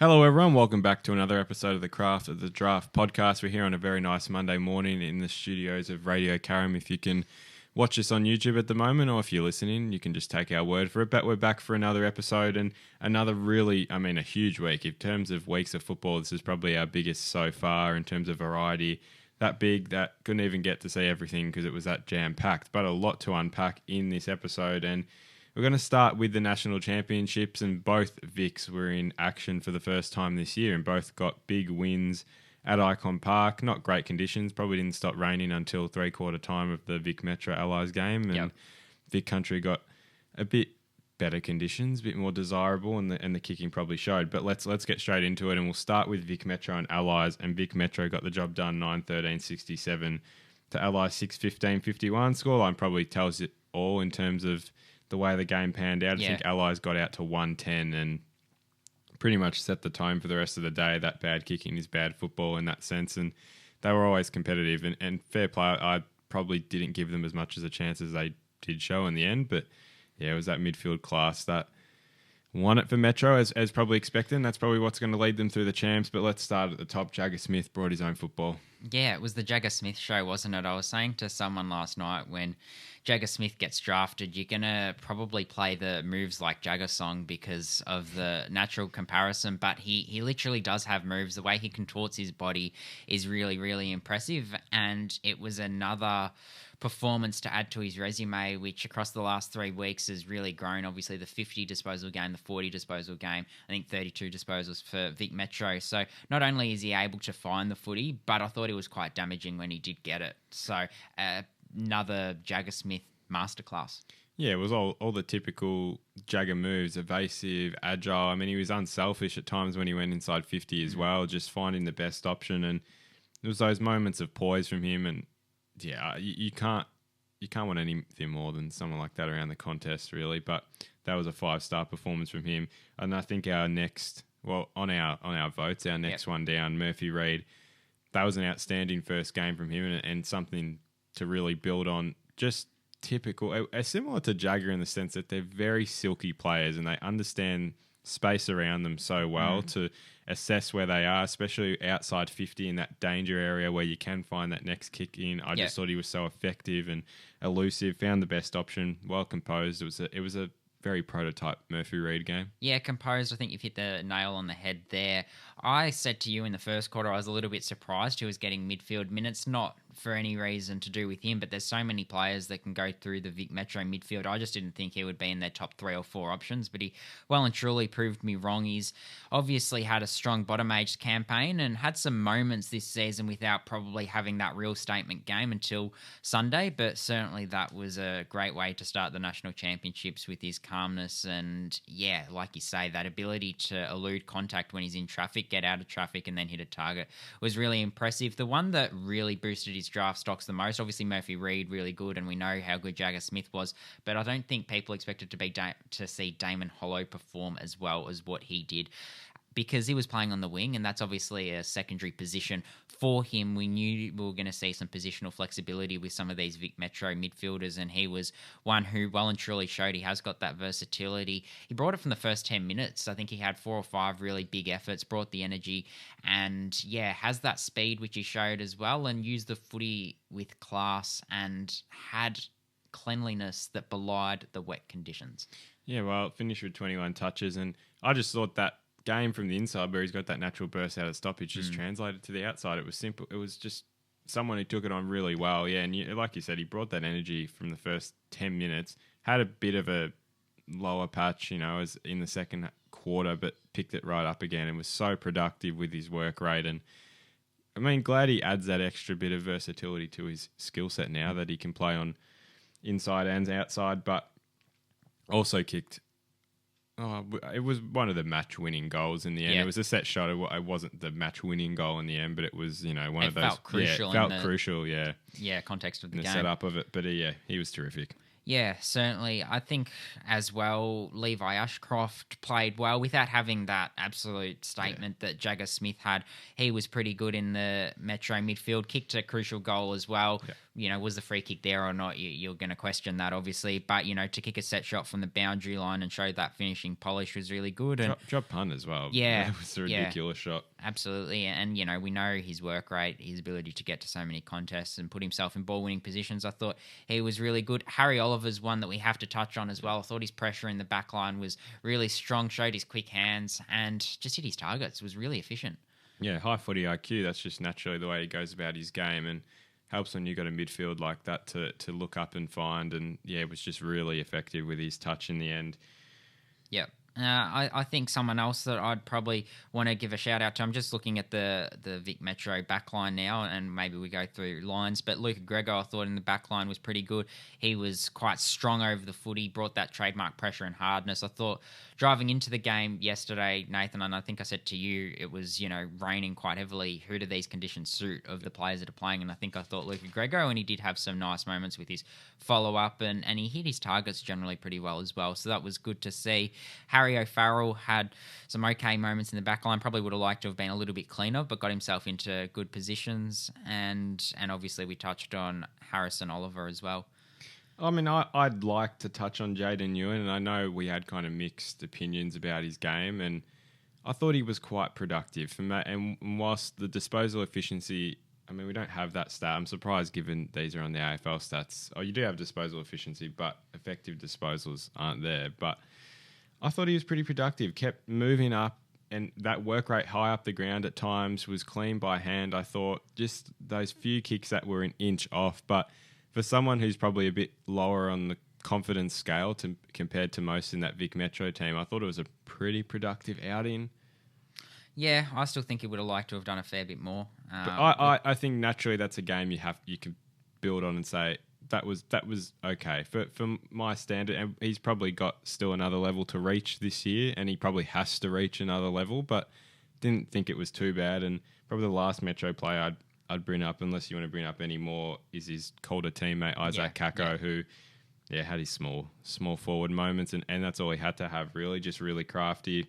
Hello, everyone. Welcome back to another episode of the Craft of the Draft podcast. We're here on a very nice Monday morning in the studios of Radio Karam. If you can watch us on YouTube at the moment, or if you're listening, you can just take our word for it. But we're back for another episode and another a huge week. In terms of weeks of football, this is probably our biggest so far in terms of variety. That big that couldn't even get to see everything because it was that jam-packed. But a lot to unpack in this episode, and we're going to start with the National Championships, and both Vics were in action for the first time this year and both got big wins at Icon Park. Not great conditions, probably didn't stop raining until three-quarter time of the Vic Metro Allies game, and Vic Country got a bit better conditions, a bit more desirable, and the kicking probably showed. But let's get straight into it, and we'll start with Vic Metro and Allies, and Vic Metro got the job done 9-13-67 to Allies 6-15-51. Scoreline probably tells it all in terms of the way the game panned out. I think Allies got out to 110 and pretty much set the tone for the rest of the day. That bad kicking is bad football in that sense, and they were always competitive. And fair play, I probably didn't give them as much as a chance as they did show in the end, but yeah, it was that midfield class that won it for Metro, as probably expected, and that's probably what's going to lead them through the champs. But let's start at the top. Jagger Smith brought his own football. Yeah, it was the Jagger Smith show, wasn't it? I was saying to someone last night, when Jagger Smith gets drafted, you're going to probably play the Moves Like Jagger song because of the natural comparison, but he literally does have moves. The way he contorts his body is really, really impressive, and it was another performance to add to his resume, which across the last 3 weeks has really grown. Obviously, the 50 disposal game, the 40 disposal game, I think 32 disposals for Vic Metro. So not only is he able to find the footy, but I thought it was quite damaging when he did get it. So another Jagger Smith masterclass. Yeah, it was all the typical Jagger moves, evasive, agile. I mean, he was unselfish at times when he went inside 50 as well, just finding the best option. And there was those moments of poise from him, and yeah, you can't want anything more than someone like that around the contest, really. But that was a 5-star performance from him. And I think our next, on our votes, our next one down, Murphy Reid, that was an outstanding first game from him, and something to really build on. Just typical, similar to Jagger in the sense that they're very silky players and they understand space around them so well to assess where they are, especially outside 50 in that danger area where you can find that next kick in. I just thought he was so effective and elusive, found the best option, well composed. It was a very prototype Murphy Reid game. Yeah, composed. I think you've hit the nail on the head there. I said to you in the first quarter, I was a little bit surprised he was getting midfield minutes, not for any reason to do with him, but there's so many players that can go through the Vic Metro midfield. I just didn't think he would be in their top 3 or 4 options, but he well and truly proved me wrong. He's obviously had a strong bottom age campaign and had some moments this season without probably having that real statement game until Sunday, but certainly that was a great way to start the national championships with his calmness and, yeah, like you say, that ability to elude contact when he's in traffic, get out of traffic and then hit a target was really impressive. The one that really boosted his draft stocks the most, obviously Murphy Reid, really good, and we know how good Jagger Smith was, but I don't think people expected to see Damon Hollow perform as well as what he did, because he was playing on the wing, and that's obviously a secondary position for him. We knew we were going to see some positional flexibility with some of these Vic Metro midfielders, and he was one who well and truly showed he has got that versatility. He brought it from the first 10 minutes. I think he had 4 or 5 really big efforts, brought the energy, and yeah, has that speed, which he showed as well, and used the footy with class and had cleanliness that belied the wet conditions. Yeah, well, finished with 21 touches, and I just thought that game from the inside where he's got that natural burst out of stoppage just translated to the outside. It was simple. It was just someone who took it on really well. Yeah, and like you said, he brought that energy from the first 10 minutes, had a bit of a lower patch, as in the second quarter, but picked it right up again and was so productive with his work rate. And I mean, glad he adds that extra bit of versatility to his skill set now that he can play on inside and outside, but also kicked. It was one of the match-winning goals in the end. Yeah. It was a set shot. It wasn't the match-winning goal in the end, but it was, one of those. Felt crucial. Crucial, yeah. Yeah, context of the game. The setup of it. But he was terrific. Yeah, certainly. I think as well, Levi Ashcroft played well without having that absolute statement that Jagger Smith had. He was pretty good in the Metro midfield, kicked a crucial goal as well. Yeah. was the free kick there or not? You're going to question that, obviously. But, to kick a set shot from the boundary line and show that finishing polish was really good. And drop punt as well. Yeah. It was a ridiculous shot. Absolutely. And, we know his work rate, his ability to get to so many contests and put himself in ball-winning positions. I thought he was really good. Harry Oliver's one that we have to touch on as well. I thought his pressure in the back line was really strong, showed his quick hands, and just hit his targets, was really efficient. Yeah, high footy IQ. That's just naturally the way he goes about his game, and helps when you've got a midfield like that to look up and find. And yeah, it was just really effective with his touch in the end. Yep. I think someone else that I'd probably want to give a shout out to, I'm just looking at the Vic Metro backline now, and maybe we go through lines, but Luca Grego I thought in the backline was pretty good. He was quite strong over the footy, brought that trademark pressure and hardness. I thought driving into the game yesterday, Nathan, and I think I said to you, it was, raining quite heavily. Who do these conditions suit of the players that are playing? And I think I thought Luca Grego, and he did have some nice moments with his follow-up, and he hit his targets generally pretty well as well. So that was good to see. Harry O'Farrell had some okay moments in the back line. Probably would have liked to have been a little bit cleaner, but got himself into good positions. And obviously we touched on Harrison Oliver as well. I mean, I'd like to touch on Jaden Ewan, and I know we had kind of mixed opinions about his game, and I thought he was quite productive. And whilst the disposal efficiency, I mean, we don't have that stat. I'm surprised given these are on the AFL stats. Oh, you do have disposal efficiency, but effective disposals aren't there. But I thought he was pretty productive, kept moving up, and that work rate high up the ground at times was clean by hand. I thought just those few kicks that were an inch off, but for someone who's probably a bit lower on the confidence scale compared to most in that Vic Metro team, I thought it was a pretty productive outing. Yeah, I still think he would have liked to have done a fair bit more. But I think naturally that's a game you can build on and say that was okay for my standard, and he's probably got still another level to reach this year, and he probably has to reach another level, but didn't think it was too bad. And probably the last Metro player I'd bring up, unless you want to bring up any more, is his Calder teammate Isaac Kako, who had his small forward moments, and that's all he had to have, really, just really crafty,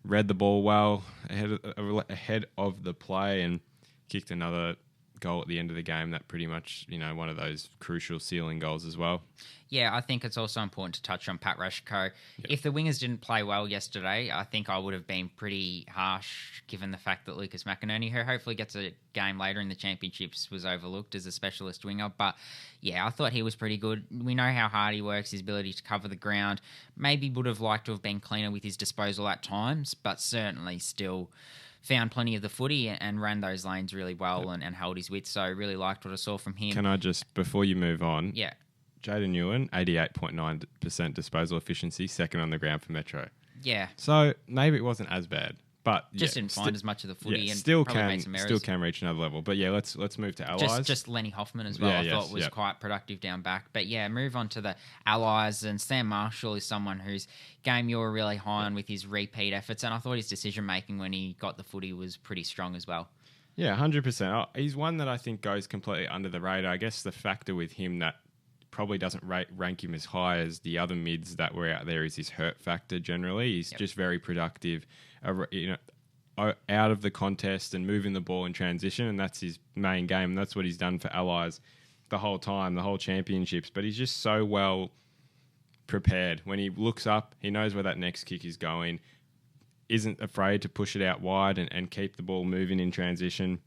read the ball well ahead of the play, and kicked another goal at the end of the game that pretty much, one of those crucial sealing goals as well. Yeah, I think it's also important to touch on Pat Reshko. Yep. If the wingers didn't play well yesterday, I think I would have been pretty harsh given the fact that Lucas McInerney, who hopefully gets a game later in the championships, was overlooked as a specialist winger. But yeah, I thought he was pretty good. We know how hard he works, his ability to cover the ground. Maybe would have liked to have been cleaner with his disposal at times, but certainly still found plenty of the footy and ran those lanes really well and held his wits. So I really liked what I saw from him. Can I just, before you move on? Yeah. Jaden Ewan, 88.9% disposal efficiency, second on the ground for Metro. Yeah. So maybe it wasn't as bad, but just didn't find as much of the footy, and still made some errors. Still can reach another level. But yeah, let's move to Allies. Just Lenny Hoffman as well. I thought was quite productive down back. But yeah, move on to the Allies, and Sam Marshall is someone whose game you were really high on with his repeat efforts, and I thought his decision making when he got the footy was pretty strong as well. Yeah, 100%. He's one that I think goes completely under the radar. I guess the factor with him that probably doesn't rank him as high as the other mids that were out there is his hurt factor generally. He's just very productive, out of the contest and moving the ball in transition, and that's his main game. And that's what he's done for Allies the whole time, the whole championships. But he's just so well prepared. When he looks up, he knows where that next kick is going, isn't afraid to push it out wide and keep the ball moving in transition.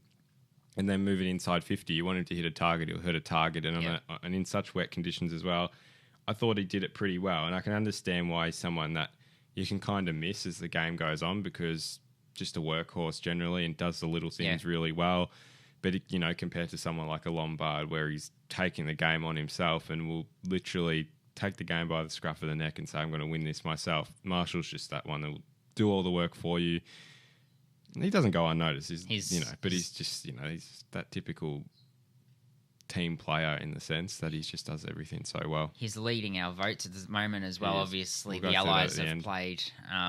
And then move it inside 50. You want him to hit a target, he'll hit a target. And in such wet conditions as well, I thought he did it pretty well. And I can understand why he's someone that you can kind of miss as the game goes on, because just a workhorse generally and does the little things really well. But, compared to someone like a Lombard where he's taking the game on himself and will literally take the game by the scruff of the neck and say, I'm going to win this myself. Marshall's just that one that will do all the work for you. He doesn't go unnoticed, but he's just, he's that typical team player in the sense that he just does everything so well. He's leading our votes at the moment as well. Obviously, the Allies have played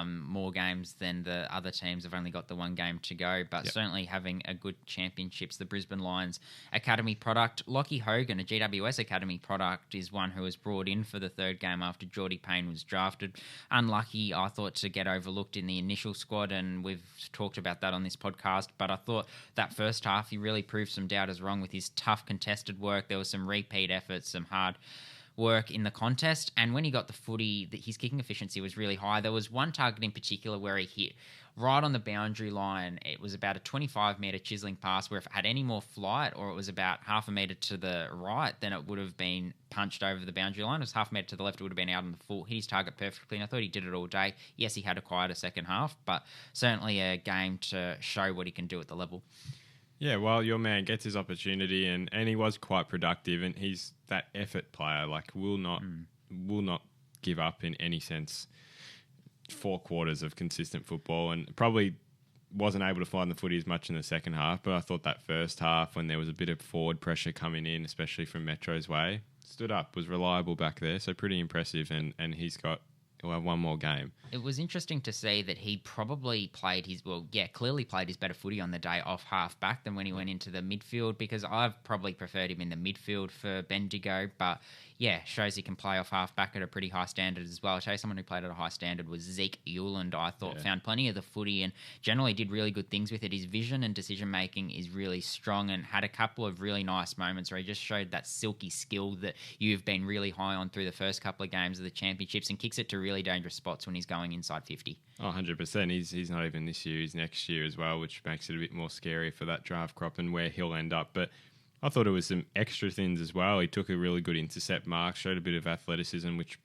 more games than the other teams. Have only got the one game to go, but certainly having a good championships. The Brisbane Lions Academy product. Lockie Hogan, a GWS Academy product, is one who was brought in for the third game after Geordie Payne was drafted. Unlucky, I thought, to get overlooked in the initial squad, and we've talked about that on this podcast, but I thought that first half he really proved some doubters wrong with his tough contested concerted work. There was some repeat efforts, some hard work in the contest. And when he got the footy, his kicking efficiency was really high. There was one target in particular where he hit right on the boundary line. It was about a 25-metre chiselling pass where if it had any more flight, or it was about half a metre to the right, then it would have been punched over the boundary line. It was half a metre to the left, it would have been out on the full. Hit his target perfectly, and I thought he did it all day. Yes, he had a quieter second half, but certainly a game to show what he can do at the level. Yeah, well, your man gets his opportunity, and he was quite productive, and he's that effort player, like will not give up in any sense. 4 quarters of consistent football, and probably wasn't able to find the footy as much in the second half, but I thought that first half, when there was a bit of forward pressure coming in, especially from Metro's way, stood up, was reliable back there, so pretty impressive, and he'll have one more game. It was interesting to see that he probably clearly played his better footy on the day off half back than when he went into the midfield, because I've probably preferred him in the midfield for Bendigo, but yeah, shows he can play off half back at a pretty high standard as well. I'll tell you, someone who played at a high standard was Zeke Euland. I thought found plenty of the footy and generally did really good things with it. His vision and decision making is really strong, and had a couple of really nice moments where he just showed that silky skill that you've been really high on through the first couple of games of the championships, and kicks it to really dangerous spots when he's going inside 50. Oh, 100%. He's not even this year, he's next year as well, which makes it a bit more scary for that draft crop and where he'll end up. But I thought it was some extra things as well. He took a really good intercept mark, showed a bit of athleticism, which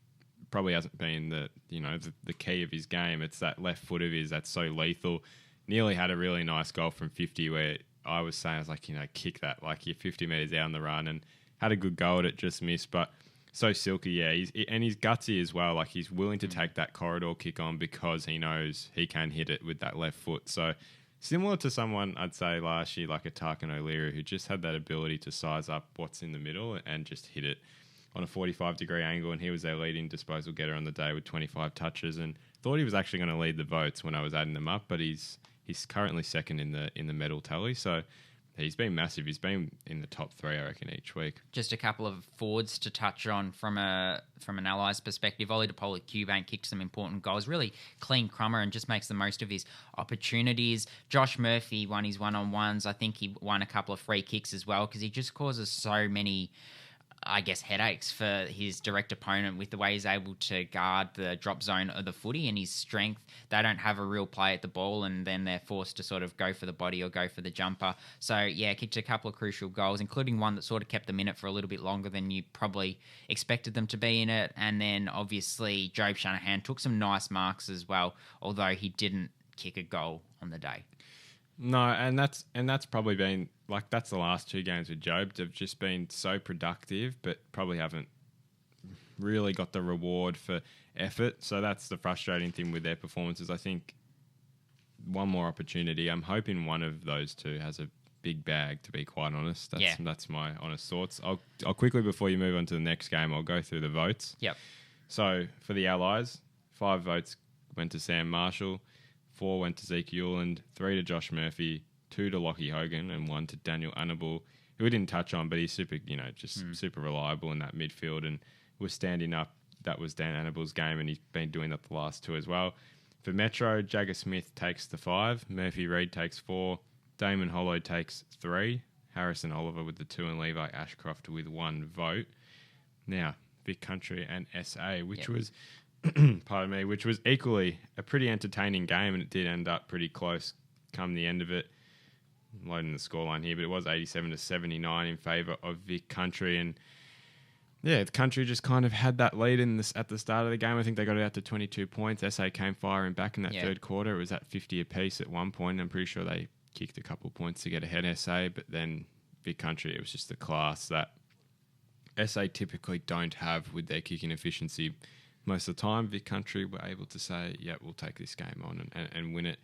probably hasn't been the key of his game. It's that left foot of his that's so lethal. Nearly had a really nice goal from 50 where I was like, kick that, like you're 50 metres out on the run, and had a good go at it, just missed. But so silky, yeah. He's gutsy as well. Like, he's willing to take that corridor kick on because he knows he can hit it with that left foot. So similar to someone I'd say last year, like a Tarkin O'Leary, who just had that ability to size up what's in the middle and just hit it on a 45-degree angle. And he was their leading disposal getter on the day with 25 touches, and thought he was actually going to lead the votes when I was adding them up. But he's currently second in the medal tally. So he's been massive. He's been in the top 3, I reckon, each week. Just a couple of forwards to touch on from an Allies perspective. Ollie DePaul-Cubank kicked some important goals. Really clean crummer and just makes the most of his opportunities. Josh Murphy won his one-on-ones. I think he won a couple of free kicks as well, because he just causes so many, I guess, headaches for his direct opponent with the way he's able to guard the drop zone of the footy and his strength. They don't have a real play at the ball, and then they're forced to sort of go for the body or go for the jumper. So, yeah, kicked a couple of crucial goals, including one that sort of kept them in it for a little bit longer than you probably expected them to be in it. And then, obviously, Job Shanahan took some nice marks as well, although he didn't kick a goal on the day. No, and that's probably been, like, that's the last 2 games with Job. They've just been so productive, but probably haven't really got the reward for effort. So that's the frustrating thing with their performances. I think one more opportunity. I'm hoping one of those 2 has a big bag, to be quite honest. That's my honest thoughts. I'll quickly, before you move on to the next game, I'll go through the votes. Yep. So for the Allies, 5 votes went to Sam Marshall, 4 went to Zeke Euland, 3 to Josh Murphy, 2 to Lockie Hogan, and 1 to Daniel Annable, who we didn't touch on, but he's super, super reliable in that midfield and was standing up. That was Dan Annable's game, and he's been doing that the last 2 as well. For Metro, Jagger Smith takes the 5, Murphy Reid takes 4, Damon Hollow takes 3, Harrison Oliver with the 2, and Levi Ashcroft with 1 vote. Now, Vic Country and SA, which was... pardon me, which was equally a pretty entertaining game, and it did end up pretty close come the end of it. I'm loading the scoreline here, but it was 87-79 in favour of Vic Country. And yeah, the Country just kind of had that lead at the start of the game. I think they got it out to 22 points. SA came firing back in that third quarter. It was at 50 apiece at one point. I'm pretty sure they kicked a couple of points to get ahead SA, but then Vic Country, it was just the class that SA typically don't have with their kicking efficiency. Most of the time, Vic Country were able to say, yeah, we'll take this game on and win it.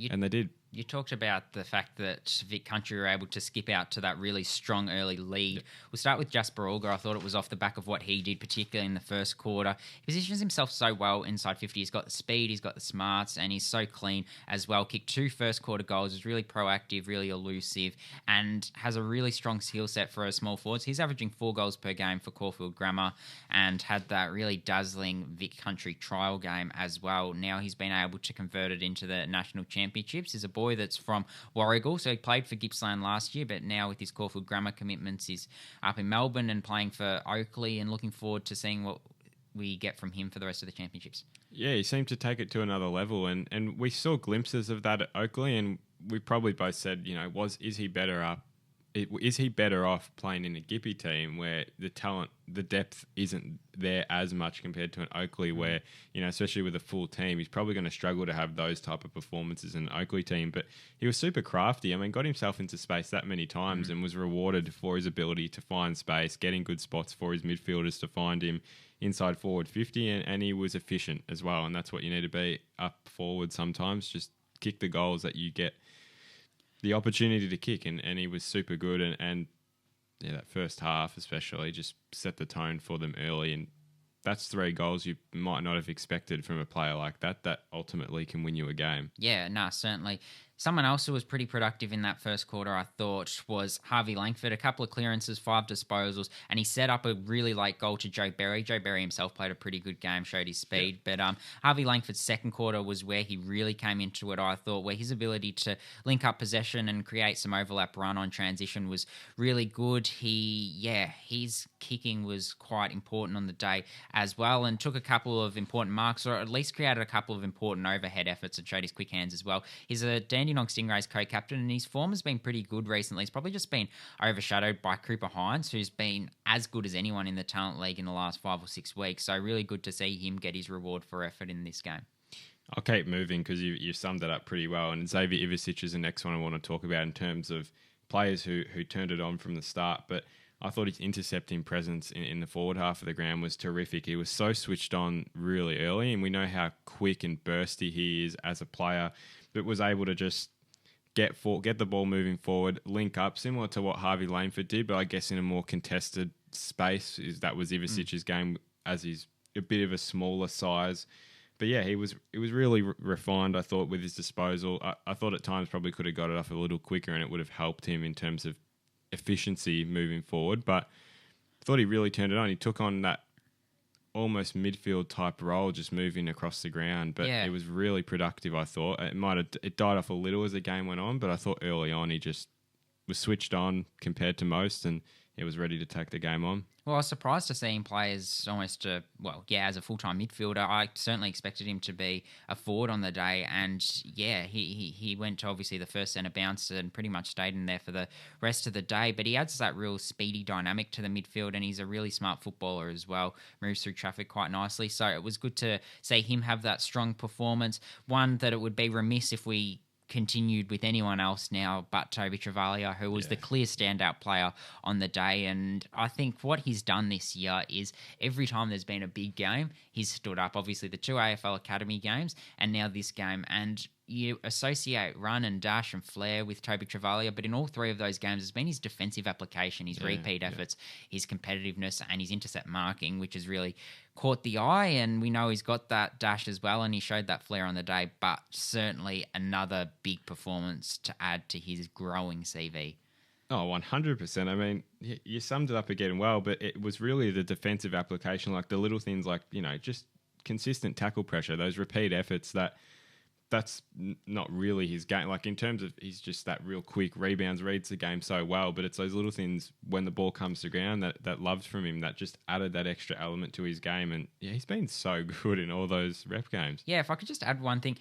And they did. You talked about the fact that Vic Country were able to skip out to that really strong early lead. Yep. We'll start with Jasper Alger. I thought it was off the back of what he did, particularly in the first quarter. He positions himself so well inside 50. He's got the speed, he's got the smarts, and he's so clean as well. Kicked 2 first-quarter goals, is really proactive, really elusive, and has a really strong skill set for a small forward. So he's averaging 4 goals per game for Caulfield Grammar and had that really dazzling Vic Country trial game as well. Now he's been able to convert it into the national championships. He's a boy that's from Warragul. So he played for Gippsland last year, but now with his Caulfield Grammar commitments, he's up in Melbourne and playing for Oakley, and looking forward to seeing what we get from him for the rest of the championships. Yeah, he seemed to take it to another level, and we saw glimpses of that at Oakley, and we probably both said, is he better off playing in a Gippy team where the talent, the depth isn't there as much compared to an Oakley where, especially with a full team, he's probably going to struggle to have those type of performances in an Oakley team. But he was super crafty. I mean, got himself into space that many times and was rewarded for his ability to find space, getting good spots for his midfielders to find him inside forward 50, and he was efficient as well. And that's what you need to be up forward sometimes. Just kick the goals that you get the opportunity to kick, and he was super good, and that first half especially just set the tone for them early, and that's 3 goals you might not have expected from a player like that ultimately can win you a game. Yeah, no, certainly. Someone else who was pretty productive in that first quarter, I thought, was Harvey Langford. A couple of clearances, 5 disposals, and he set up a really late goal to Joe Berry. Joe Berry himself played a pretty good game, showed his speed. Yeah. But Harvey Langford's second quarter was where he really came into it, I thought, where his ability to link up possession and create some overlap run on transition was really good. His kicking was quite important on the day as well, and took a couple of important marks, or at least created a couple of important overhead efforts and showed his quick hands as well. He's a Dandenong Stingrays co-captain, and his form has been pretty good recently. He's probably just been overshadowed by Cooper Hines, who's been as good as anyone in the Talent League in the last 5 or 6 weeks. So really good to see him get his reward for effort in this game. I'll keep moving because you summed it up pretty well. And Xavier Ivicic is the next one I want to talk about in terms of players who turned it on from the start. But I thought his intercepting presence in the forward half of the ground was terrific. He was so switched on really early, and we know how quick and bursty he is as a player, but was able to just get the ball moving forward, link up, similar to what Harvey Langford did, but I guess in a more contested space. That was Ivicic's game, as he's a bit of a smaller size. But yeah, it was really refined, I thought, with his disposal. I thought at times probably could have got it off a little quicker, and it would have helped him in terms of efficiency moving forward. But I thought he really turned it on. He took on that almost midfield type role, just moving across the ground, but it was really productive. I thought it died off a little as the game went on, but I thought early on he just was switched on compared to most, and he was ready to take the game on. Well, I was surprised to see him play as almost as a full-time midfielder. I certainly expected him to be a forward on the day, and he went to obviously the first centre bounce and pretty much stayed in there for the rest of the day. But he adds that real speedy dynamic to the midfield, and he's a really smart footballer as well. Moves through traffic quite nicely, so it was good to see him have that strong performance. One that it would be remiss if we continued with anyone else now but Toby Travaglia, who was the clear standout player on the day. And I think what he's done this year is every time there's been a big game, he's stood up. Obviously the 2 AFL Academy games and now this game, and you associate run and dash and flair with Toby Travaglia, but in all 3 of those games, it's been his defensive application, his repeat efforts, his competitiveness, and his intercept marking, which has really caught the eye. And we know he's got that dash as well, and he showed that flair on the day, but certainly another big performance to add to his growing CV. Oh, 100%. I mean, you summed it up again well, but it was really the defensive application, like the little things like, just consistent tackle pressure, those repeat efforts that's not really his game. Like in terms of, he's just that real quick rebounds, reads the game so well, but it's those little things when the ball comes to ground that loves from him that just added that extra element to his game. And he's been so good in all those rep games. Yeah, if I could just add one thing,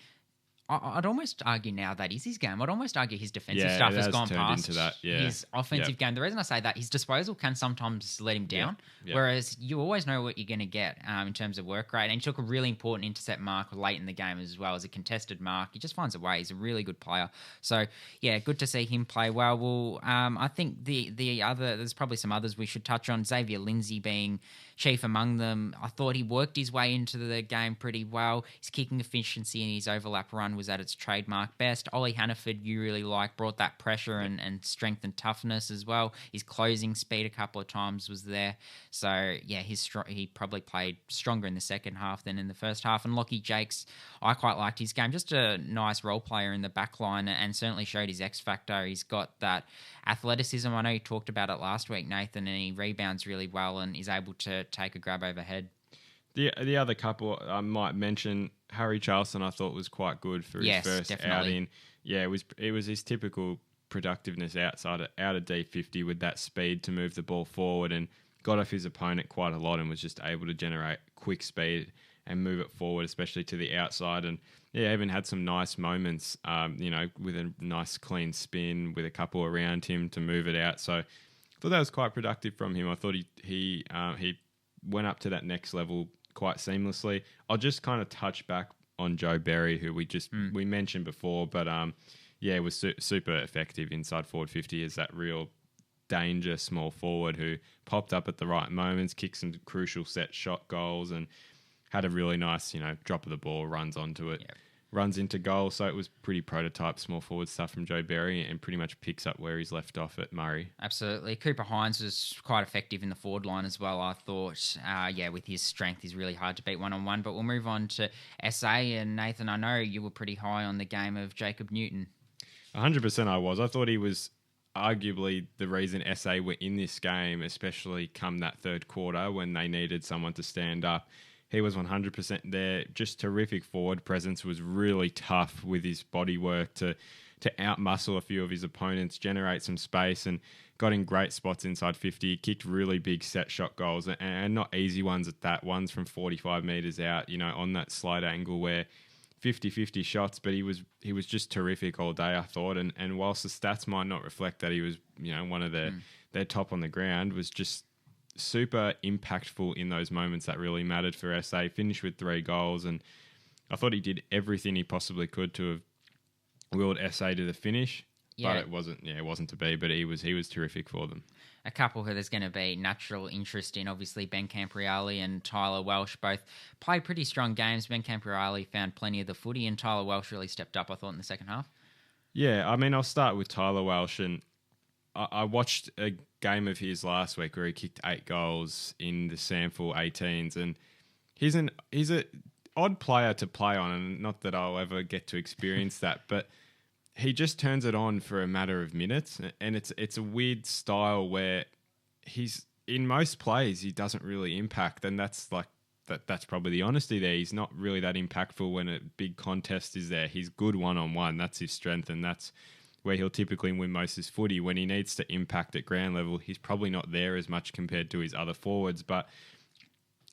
I'd almost argue now that is his game. I'd almost argue his defensive stuff has gone past into that. his offensive game. The reason I say that, his disposal can sometimes let him down, whereas you always know what you're going to get in terms of work rate. And he took a really important intercept mark late in the game as well as a contested mark. He just finds a way. He's a really good player. So, yeah, good to see him play well. Well, I think the other, there's probably some others we should touch on. Xavier Lindsay being chief among them. I thought he worked his way into the game pretty well. His kicking efficiency and his overlap run was at its trademark best. Ollie Hannaford, you really brought that pressure and strength and toughness as well. His closing speed a couple of times was there. So, yeah, he probably played stronger in the second half than in the first half. And Lockie Jakes, I quite liked his game. Just a nice role player in the back line and certainly showed his X factor. He's got that athleticism. I know you talked about it last week, Nathan, and he rebounds really well and is able to take a grab overhead. The other couple I might mention, Harry Charleston I thought was quite good for his first outing. yeah, it was his typical productiveness out of D50 with that speed to move the ball forward, and got off his opponent quite a lot and was just able to generate quick speed and move it forward, especially to the outside. And yeah, even had some nice moments, with a nice clean spin with a couple around him to move it out. So I thought that was quite productive from him. I thought he went up to that next level quite seamlessly. I'll just kind of touch back on Joe Berry, who we mentioned before, but was super effective inside forward 50 as that real danger small forward who popped up at the right moments, kicked some crucial set shot goals, and had a really nice, drop of the ball, runs onto it, runs into goal. So it was pretty prototype small forward stuff from Joe Berry, and pretty much picks up where he's left off at Murray. Absolutely. Cooper Hines was quite effective in the forward line as well, I thought. With his strength, he's really hard to beat one-on-one. But we'll move on to SA. And Nathan, I know you were pretty high on the game of Jacob Newton. 100% I was. I thought he was arguably the reason SA were in this game, especially come that third quarter when they needed someone to stand up. He was 100% there. Just terrific forward presence. Was really tough with his body work to outmuscle a few of his opponents, generate some space, and got in great spots inside 50. Kicked really big set shot goals, and not easy ones at that. Ones from 45 metres out, on that slight angle where 50-50 shots, but he was just terrific all day, I thought. And whilst the stats might not reflect that he was, one of their top on the ground, was just super impactful in those moments that really mattered for SA. Finished with 3 goals, and I thought he did everything he possibly could to have willed SA to the finish. Yeah. But it wasn't to be. But he was terrific for them. A couple who there's going to be natural interest in, obviously Ben Campriali and Tyler Welsh both played pretty strong games. Ben Campriali found plenty of the footy, and Tyler Welsh really stepped up, I thought, in the second half. Yeah, I mean, I'll start with Tyler Welsh, and I watched a game of his last week where he kicked 8 goals in the Sample 18s, and he's an odd player to play on, and not that I'll ever get to experience that, but he just turns it on for a matter of minutes, and it's a weird style where he's in most plays he doesn't really impact, and that's probably the honesty there. He's not really that impactful when a big contest is there. He's good one-on-one. That's his strength, and that's where he'll typically win most of his footy. When he needs to impact at ground level, he's probably not there as much compared to his other forwards, but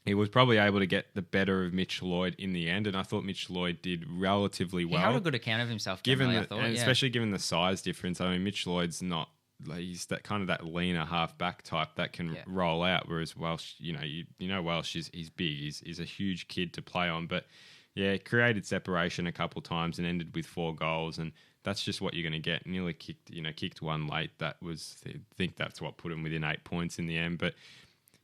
he was probably able to get the better of Mitch Lloyd in the end, and I thought Mitch Lloyd did relatively well. He held a good account of himself, especially given the size difference. I mean, Mitch Lloyd's not, he's that kind of that leaner half-back type that can roll out, whereas Welsh, Welsh is big. He's a huge kid to play on, but yeah, created separation a couple times and ended with 4 goals, and that's just what you're going to get. Nearly kicked one late. I think that's what put him within 8 points in the end, but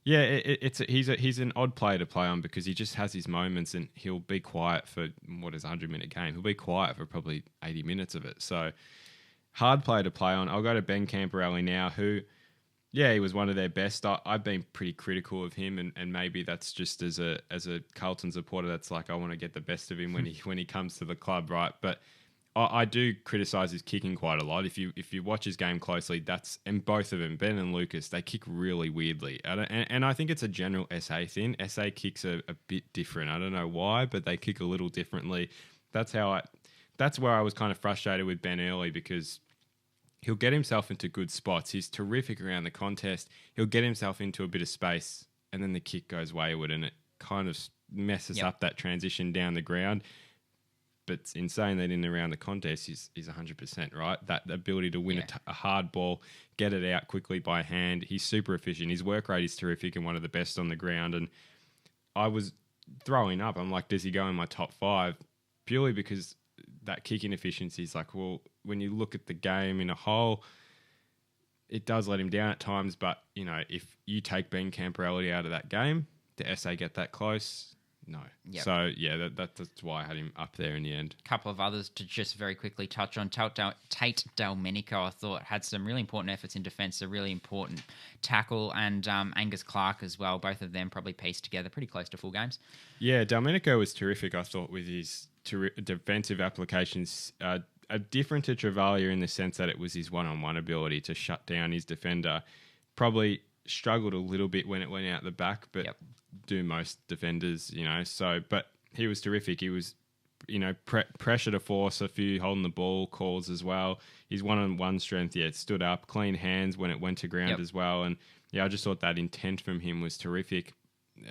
yeah, he's an odd player to play on because he just has his moments, and he'll be quiet for what is a 100-minute game. He'll be quiet for probably 80 minutes of it. So hard player to play on. I'll go to Ben Campriali now, who, he was one of their best. I've been pretty critical of him, and maybe that's just as a Carlton supporter, that's like I want to get the best of him when he comes to the club, right? But I do criticise his kicking quite a lot. If you watch his game closely, and both of them, Ben and Lucas, they kick really weirdly. And I think it's a general SA thing. SA kicks a bit different. I don't know why, but they kick a little differently. That's where I was kind of frustrated with Ben early, because he'll get himself into good spots. He's terrific around the contest. He'll get himself into a bit of space, and then the kick goes wayward, and it kind of messes up that transition down the ground. But in saying that, in and around the contest, he's 100%, right? That ability to win a hard ball, get it out quickly by hand. He's super efficient. His work rate is terrific and one of the best on the ground. And I was throwing up. I'm like, does he go in my top 5? Purely because that kicking efficiency is like, well, when you look at the game in a whole, it does let him down at times. But, if you take Ben Campriali out of that game, the SA get that close? No. Yep. So, that's why I had him up there in the end. A couple of others to just very quickly touch on. Tate Delmenico, I thought, had some really important efforts in defence, a really important tackle, and Angus Clark as well. Both of them probably pieced together pretty close to full games. Yeah, Delmenico was terrific, I thought, with his defensive applications. Different to Travalia in the sense that it was his one-on-one ability to shut down his defender. Probably struggled a little bit when it went out the back, but do most defenders, So, but he was terrific. He was pressure to force a few holding the ball calls as well. His one-on-one strength, it stood up. Clean hands when it went to ground as well. And I just thought that intent from him was terrific.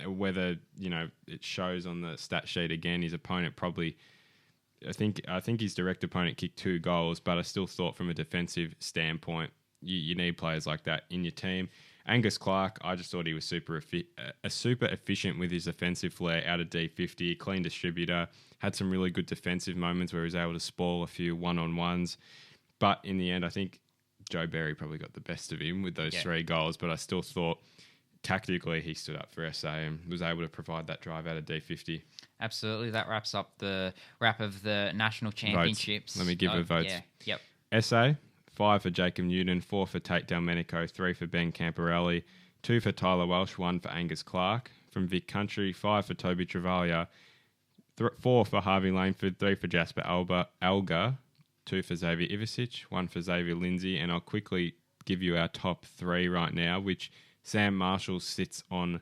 Whether, it shows on the stat sheet again, his opponent probably, I think his direct opponent kicked 2 goals, but I still thought from a defensive standpoint, you need players like that in your team. Angus Clark, I just thought he was super efficient with his offensive flair out of D50, clean distributor, had some really good defensive moments where he was able to spoil a few one-on-ones. But in the end, I think Joe Berry probably got the best of him with those 3 goals, but I still thought tactically he stood up for SA and was able to provide that drive out of D50. Absolutely. That wraps up the wrap of the national championships. Votes. Let me give the votes. Yeah. Yep. SA, 5 for Jacob Newton, 4 for Tate Delmenico, 3 for Ben Camporelli, 2 for Tyler Welsh, 1 for Angus Clark. From Vic Country, 5 for Toby Travalia, 4 for Harvey Langford, 3 for Jasper Alga, 2 for Xavier Ivicic, 1 for Xavier Lindsay. And I'll quickly give you our top 3 right now, which Sam Marshall sits on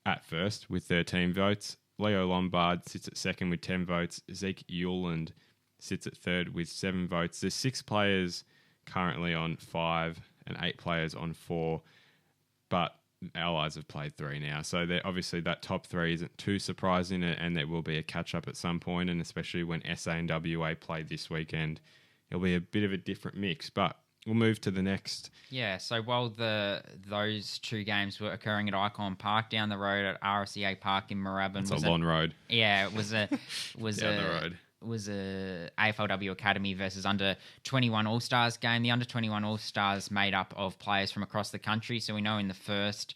at first with 13 votes. Leo Lombard sits at second with 10 votes. Zeke Euland sits at third with 7 votes. There's 6 players currently on 5 and 8 players on 4, but Allies have played 3 now. So obviously that top 3 isn't too surprising, and there will be a catch-up at some point, and especially when SA and WA play this weekend, it'll be a bit of a different mix, but we'll move to the next. Yeah, so while those 2 games were occurring at Icon Park, down the road at RCA Park in Moorabbin. It's a long road. Yeah, it was down the road. Was a AFLW Academy versus under 21 All-Stars game. The under 21 All-Stars made up of players from across the country. So we know in the first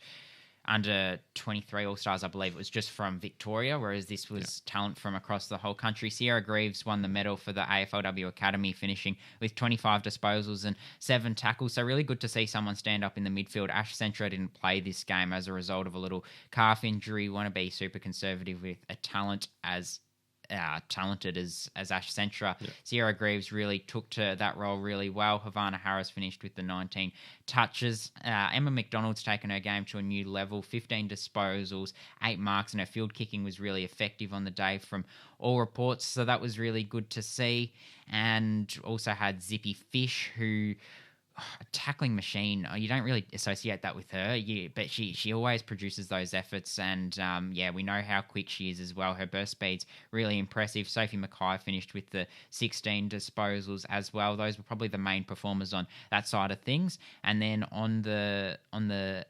under 23 All-Stars, I believe it was just from Victoria, whereas this was talent from across the whole country. Sierra Greaves won the medal for the AFLW Academy, finishing with 25 disposals and 7 tackles. So really good to see someone stand up in the midfield. Ash Centra didn't play this game as a result of a little calf injury. Want to be super conservative with a talent as talented as Ash Centra. Yeah. Sierra Greaves really took to that role really well. Havana Harris finished with the 19 touches. Emma McDonald's taken her game to a new level, 15 disposals, 8 marks, and her field kicking was really effective on the day from all reports. So that was really good to see. And also had Zippy Fish, who... a tackling machine. You don't really associate that with her, but she always produces those efforts, and we know how quick she is as well. Her burst speed's really impressive. Sophie Mackay finished with the 16 disposals as well. Those were probably the main performers on that side of things. And then on the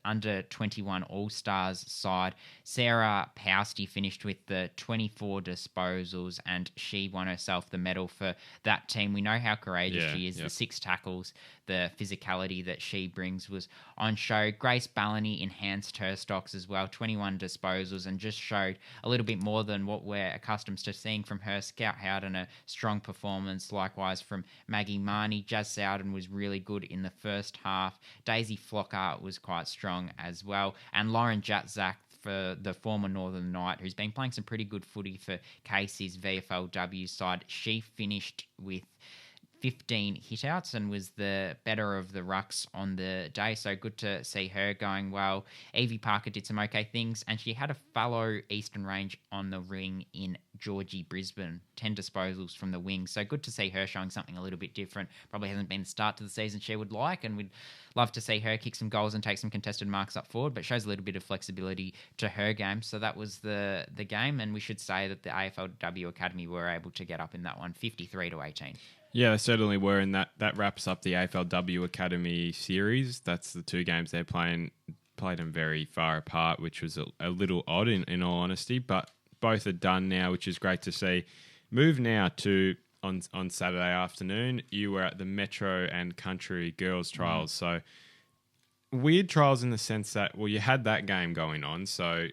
under 21 All-Stars side, Sarah Pousty finished with the 24 disposals, and she won herself the medal for that team. We know how courageous she is. The 6 tackles, the physicality that she brings was on show. Grace Ballany enhanced her stocks as well, 21 disposals, and just showed a little bit more than what we're accustomed to seeing from her. Scout Howden, a strong performance. Likewise from Maggie Marnie. Jazz Sowden was really good in the first half. Daisy Flocker was quite strong as well. And Lauren Jatzak, for the former Northern Knight, who's been playing some pretty good footy for Casey's VFLW side, she finished with 15 hitouts and was the better of the rucks on the day. So good to see her going well. Evie Parker did some okay things, and she had a fellow Eastern Range on the ring in Georgie Brisbane, 10 disposals from the wing. So good to see her showing something a little bit different. Probably hasn't been the start to the season she would like, and we'd love to see her kick some goals and take some contested marks up forward, but shows a little bit of flexibility to her game. So that was the game, and we should say that the AFLW Academy were able to get up in that one, 53-18. Yeah, they certainly were, and that wraps up the AFLW Academy series. That's the 2 games they're played them very far apart, which was a little odd in all honesty, but both are done now, which is great to see. Move now to, on Saturday afternoon, you were at the Metro and Country Girls Trials. So weird trials in the sense that, well, you had that game going on, so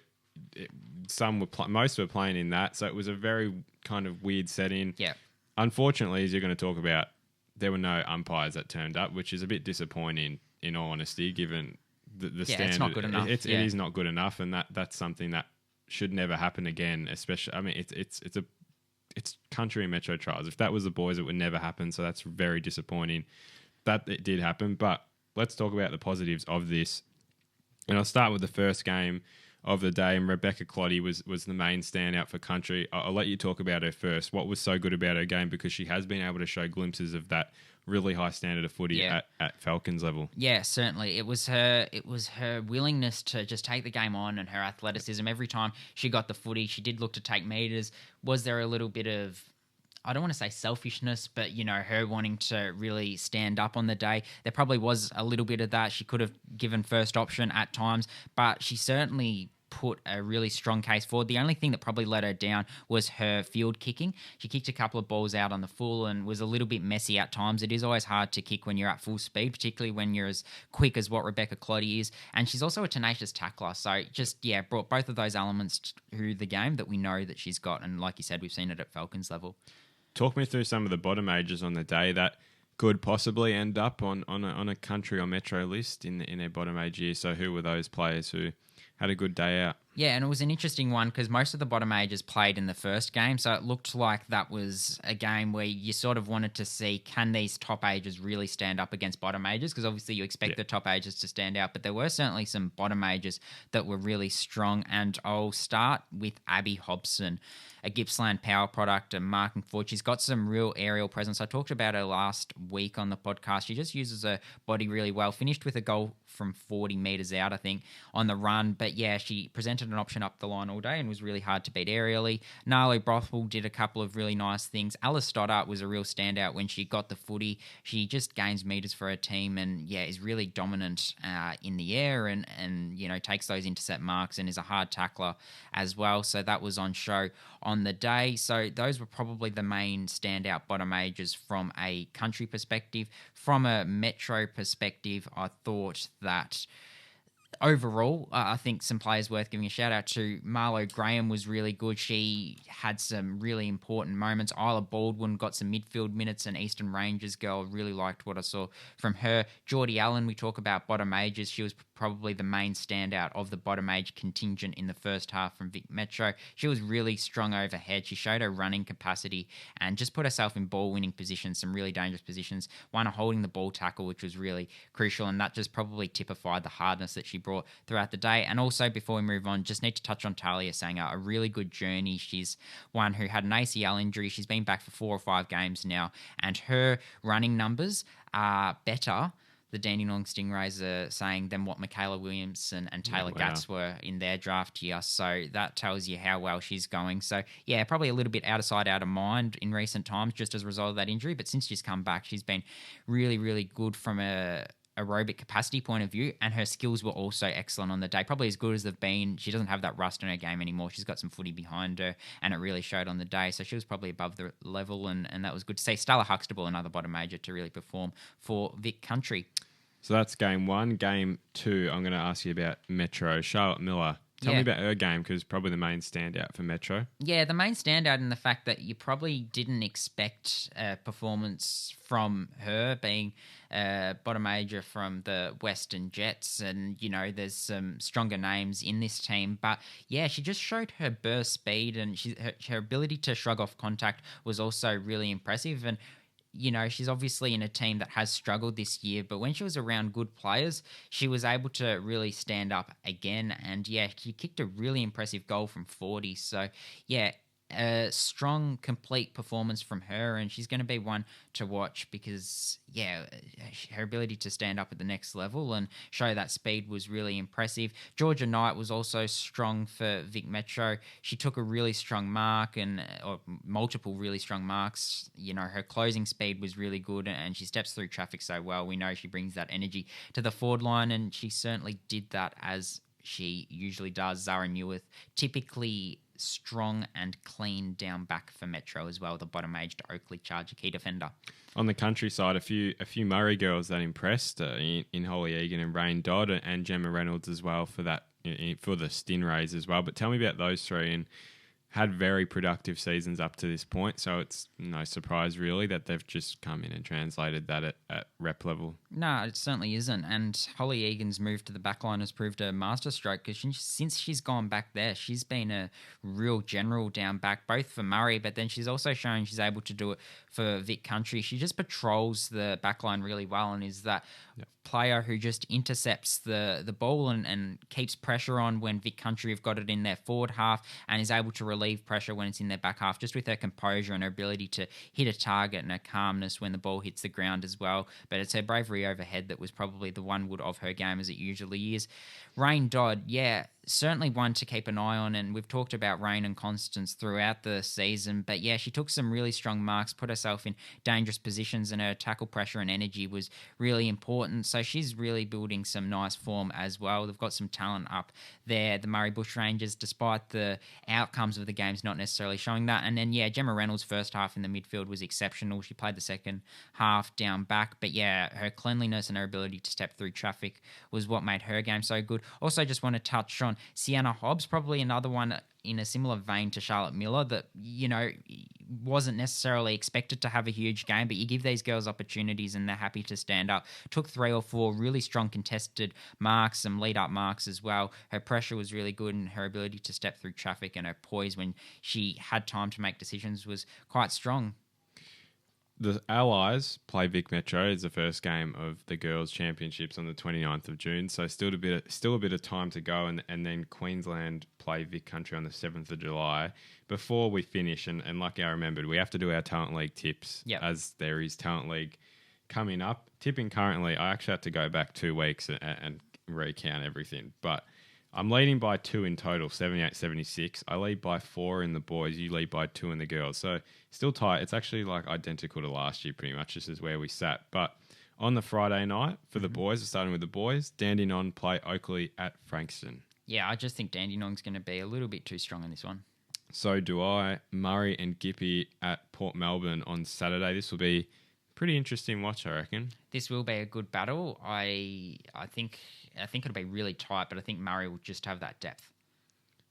most were playing in that, so it was a very kind of weird setting. Yeah. Unfortunately, as you're going to talk about, there were no umpires that turned up, which is a bit disappointing, in all honesty, given the standard. It's not good enough. It is not good enough, and that's something that should never happen again. Especially, I mean, it's Country and Metro trials. If that was the boys, it would never happen. So that's very disappointing that it did happen. But let's talk about the positives of this, and I'll start with the first game of the day, and Rebecca Cloddy was the main standout for Country. I'll let you talk about her first. What was so good about her game, because she has been able to show glimpses of that really high standard of footy at Falcons level. Yeah, certainly. It was her willingness to just take the game on, and her athleticism. Every time she got the footy, she did look to take meters. Was there a little bit of, I don't want to say selfishness, but, her wanting to really stand up on the day? There probably was a little bit of that. She could have given first option at times, but she certainly put a really strong case forward. The only thing that probably let her down was her field kicking. She kicked a couple of balls out on the full and was a little bit messy at times. It is always hard to kick when you're at full speed, particularly when you're as quick as what Rebecca Cloddy is. And she's also a tenacious tackler. So just, brought both of those elements to the game that we know that she's got. And like you said, we've seen it at Falcons level. Talk me through some of the bottom ages on the day that could possibly end up on a Country or Metro list in their bottom age year. So who were those players who had a good day out? Yeah, and it was an interesting one because most of the bottom ages played in the first game, so it looked like that was a game where you sort of wanted to see, can these top ages really stand up against bottom ages? Because obviously you expect the top ages to stand out, but there were certainly some bottom ages that were really strong, and I'll start with Abby Hobson, a Gippsland Power product, a marking forward. She's got some real aerial presence. I talked about her last week on the podcast. She just uses her body really well. Finished with a goal from 40 metres out, I think, on the run. But yeah, she presented an option up the line all day and was really hard to beat aerially. Narlo Brothwell did a couple of really nice things. Alice Stoddart was a real standout when she got the footy. She just gains metres for her team and, is really dominant in the air and takes those intercept marks and is a hard tackler as well. So that was on show on the day. So those were probably the main standout bottom ages from a Country perspective. From a Metro perspective, I thought that overall, I think some players worth giving a shout out to. Marlo Graham was really good. She had some really important moments. Isla Baldwin got some midfield minutes, and Eastern Rangers girl, really liked what I saw from her. Geordie Allen, we talk about bottom ages. She was probably the main standout of the bottom age contingent in the first half from Vic Metro. She was really strong overhead. She showed her running capacity and just put herself in ball winning positions, some really dangerous positions. One, holding the ball tackle, which was really crucial, and that just probably typified the hardness that she brought throughout the day. And also, before we move on, just need to touch on Talia Sanger, a really good journey. She's one who had an ACL injury. She's been back for 4 or 5 games now, and her running numbers are better, the Dandenong Stingrays are saying, than what Michaela Williamson and Taylor Gatz were in their draft year. So that tells you how well she's going. So, probably a little bit out of sight, out of mind in recent times just as a result of that injury. But since she's come back, she's been really, really good from a aerobic capacity point of view, and her skills were also excellent on the day, probably as good as they've been. She doesn't have that rust in her game anymore. She's got some footy behind her, and it really showed on the day. So she was probably above the level, and that was good to see. Stella Huxtable, another bottom major to really perform for Vic Country. So that's game 1. Game 2, I'm going to ask you about Metro. Charlotte Miller. Tell me about her game, because probably the main standout for Metro. Yeah, the main standout in the fact that you probably didn't expect a performance from her, being a bottom major from the Western Jets, and there's some stronger names in this team. But she just showed her burst speed, and her ability to shrug off contact was also really impressive. And she's obviously in a team that has struggled this year, but when she was around good players, she was able to really stand up again. And she kicked a really impressive goal from 40. So a strong, complete performance from her, and she's going to be one to watch because, her ability to stand up at the next level and show that speed was really impressive. Georgia Knight was also strong for Vic Metro. She took a really strong mark or multiple really strong marks. Her closing speed was really good, and she steps through traffic so well. We know she brings that energy to the forward line, and she certainly did that as she usually does. Zara Newith, typically strong and clean down back for Metro as well, the bottom-aged Oakley Charger key defender. On the Country side, a few Murray girls that impressed in Holly Egan and Rain Dodd, and Gemma Reynolds as well for that, for the Stingrays as well. But tell me about those three and had very productive seasons up to this point, so it's no surprise really that they've just come in and translated that at rep level. No, it certainly isn't. And Holly Egan's move to the backline has proved a masterstroke because since she's gone back there, she's been a real general down back, both for Murray, but then she's also shown she's able to do it for Vic Country. She just patrols the backline really well and is that player who just intercepts the ball and keeps pressure on when Vic Country have got it in their forward half and is able to relieve pressure when it's in their back half, just with her composure and her ability to hit a target and her calmness when the ball hits the ground as well. But it's her bravery overhead that was probably the one wood of her game, as it usually is. Rain Dodd, yeah, certainly one to keep an eye on, and we've talked about Rain and Constance throughout the season, but yeah, she took some really strong marks, put herself in dangerous positions, and her tackle pressure and energy was really important, so she's really building some nice form as well. They've got some talent up there, the Murray Bushrangers, despite the outcomes of the games not necessarily showing that. And then, yeah, Gemma Reynolds' first half in the midfield was exceptional. She played the second half down back, but yeah, her cleanliness and her ability to step through traffic was what made her game so good. Also, just want to touch on Sienna Hobbs, probably another one in a similar vein to Charlotte Miller that, you know, wasn't necessarily expected to have a huge game, but you give these girls opportunities and they're happy to stand up. Took 3 or 4 really strong contested marks, some lead-up marks as well. Her pressure was really good and her ability to step through traffic and her poise when she had time to make decisions was quite strong. The Allies play Vic Metro. It's the first game of the Girls Championships on the 29th of June, so still a bit of time to go, and then Queensland play Vic Country on the 7th of July. Before we finish, and like I remembered, we have to do our Talent League tips, as there is Talent League coming up. Tipping currently, I actually had to go back 2 weeks and recount everything, but I'm leading by 2 in total, 78-76. I lead by 4 in the boys. You lead by 2 in the girls. So still tight. It's actually like identical to last year pretty much. This is where we sat. But on the Friday night for the boys, starting with the boys, Dandenong play Oakley at Frankston. Yeah, I just think Dandenong's going to be a little bit too strong in this one. So do I. Murray and Gippy at Port Melbourne on Saturday. This will be pretty interesting watch, I reckon. This will be a good battle. I think it'll be really tight, but I think Murray will just have that depth.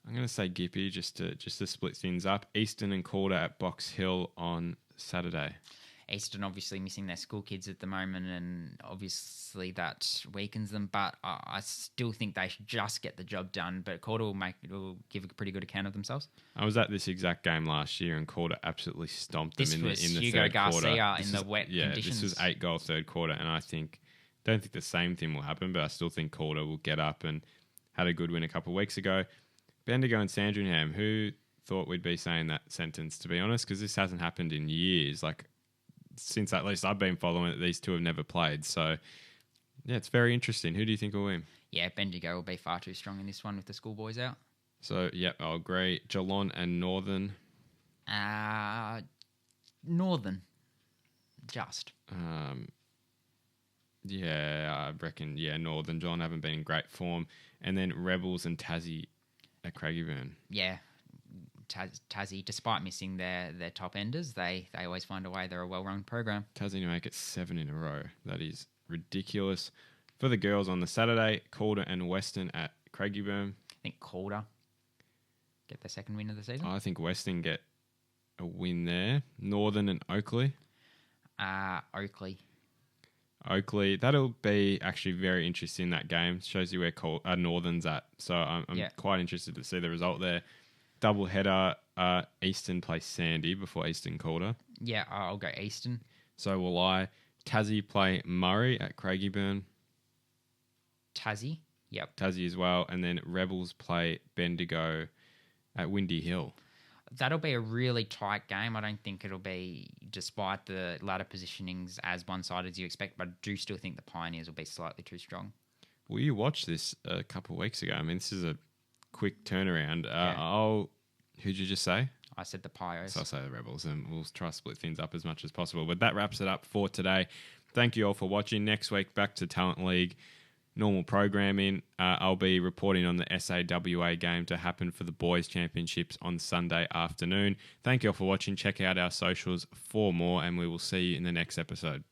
I'm going to say Gippy just to split things up. Easton and Calder at Box Hill on Saturday. Easton obviously missing their school kids at the moment, and obviously that weakens them. But I still think they should just get the job done. But Calder will give a pretty good account of themselves. I was at this exact game last year, and Calder absolutely stomped them in the Hugo third Garcia quarter. in the wet conditions. This was 8-goal third quarter, and don't think the same thing will happen. But I still think Calder will get up and had a good win a couple of weeks ago. Bendigo and Sandringham. Who thought we'd be saying that sentence? To be honest, because this hasn't happened in years. Like, since at least I've been following it, these two have never played. So, yeah, it's very interesting. Who do you think will win? Yeah, Bendigo will be far too strong in this one with the schoolboys out. So, yeah, I'll agree. Geelong and Northern. Northern. Just. Yeah, I reckon, Northern. Geelong haven't been in great form. And then Rebels and Tassie at Craigieburn. Yeah. Tassie, despite missing their top enders, they always find a way. They're a well-run program. Tassie to make it 7 in a row. That is ridiculous. For the girls on the Saturday, Calder and Western at Craigieburn. I think Calder get their second win of the season. I think Western get a win there. Northern and Oakley. Oakley. That'll be actually very interesting, that game. Shows you where Northern's at. So I'm quite interested to see the result there. Double header, Easton play Sandy before Easton Calder. Yeah, I'll go Easton. So will I. Tassie play Murray at Craigieburn. Tassie? Yep. Tassie as well. And then Rebels play Bendigo at Windy Hill. That'll be a really tight game. I don't think it'll be, despite the ladder positionings, as one-sided as you expect, but I do still think the Pioneers will be slightly too strong. Well, you watched this a couple of weeks ago. I mean, this is a quick turnaround. Who'd you just say? I said the Pios. So I'll say the Rebels, and we'll try to split things up as much as possible. But that wraps it up for today. Thank you all for watching. Next week, back to Talent League, normal programming. I'll be reporting on the SAWA game to happen for the Boys Championships on Sunday afternoon. Thank you all for watching. Check out our socials for more, and we will see you in the next episode.